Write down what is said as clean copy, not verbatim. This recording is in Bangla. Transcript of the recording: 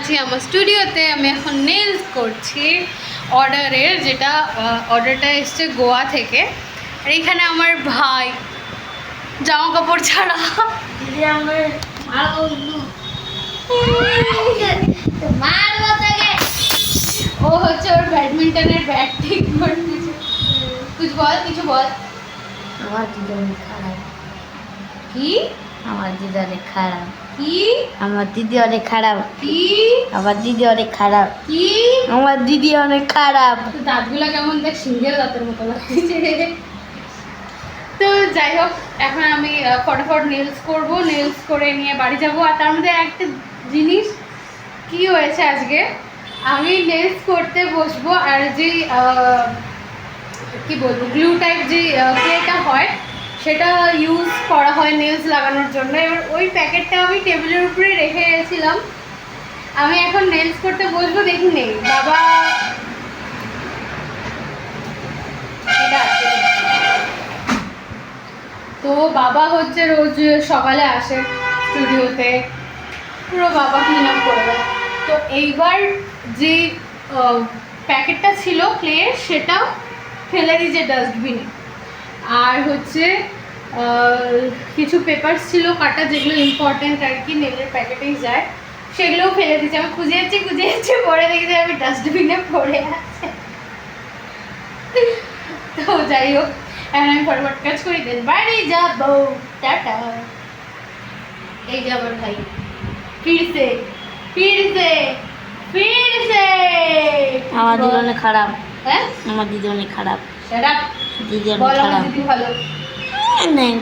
আছি আমার স্টুডিওতে। আমি এখন নেলস করছি অর্ডারের, যেটা অর্ডারটা এসছে গোয়া থেকে। আর এখানে আমার ভাই জামা কাপড় ছাড়া দিদি আমার ও হচ্ছে ওর ব্যাডমিন্টনের ব্যাট ঠিক করতেছে। কিছু বল। আমার দিদি অনেক খারাপ। কি? আমার দিদি অনেক খারাপ। কি? আমার দিদি অনেক খারাপ। কি? আমার দিদি অনেক খারাপ। কি? আমার দিদি অনেক খারাপ। তো দাঁতগুলো কেমন দেখ, সিংহের দাঁতের মতো লাগছে। তো যাই হোক, এখন আমি ফটাফট নেলস করব, নেলস করে নিয়ে বাড়ি যাব। আর তার মধ্যে একটা জিনিস কি হয়েছে আজকে, আমি নেলস করতে বসবো আর যে কি বলবো গ্লু টাইপ যে ক্লেটা হয় সেটা ইউজ করা হয় নেলস লাগানোর জন্য। এবার ওই প্যাকেটটা আমি টেবিলের উপরে রেখে গেছিলাম। আমি এখন নেলস করতে বসবো, দেখি নেই বাবা। এটা আছে। তো বাবা হচ্ছে রোজ সকালে আসে স্টুডিওতে, পুরো বাবা ক্লিন আপ করে দেয়। তো এইবার যে প্যাকেটটা ছিল ক্লে সেটা ফেলে দিয়েছে ডাস্টবিনে। আর হচ্ছে কিছু পেপারস ছিল কাটা, যেগুলো ইম্পর্টেন্ট আর কি নেলের প্যাকেটেই যায়, সেগুলোও ফেলে দিয়েছে। আমি খুঁজে যাচ্ছি পরে দেখি যে আমি ডাস্টবিনে পড়ে আছে। তো যাই হোক, এখন আমি ফরওয়ার্ড কাজ করি, দেন বাড়ি যাবো। টাটা। এই যে আমার ভাই ফিরছে। আমার দিদি অনেক খারাপ। হ্যাঁ, আমার দিদি অনেক খারাপ। সেটা দিদি অনেক বল আমার খারাপ। দিদি ভালো। নেই।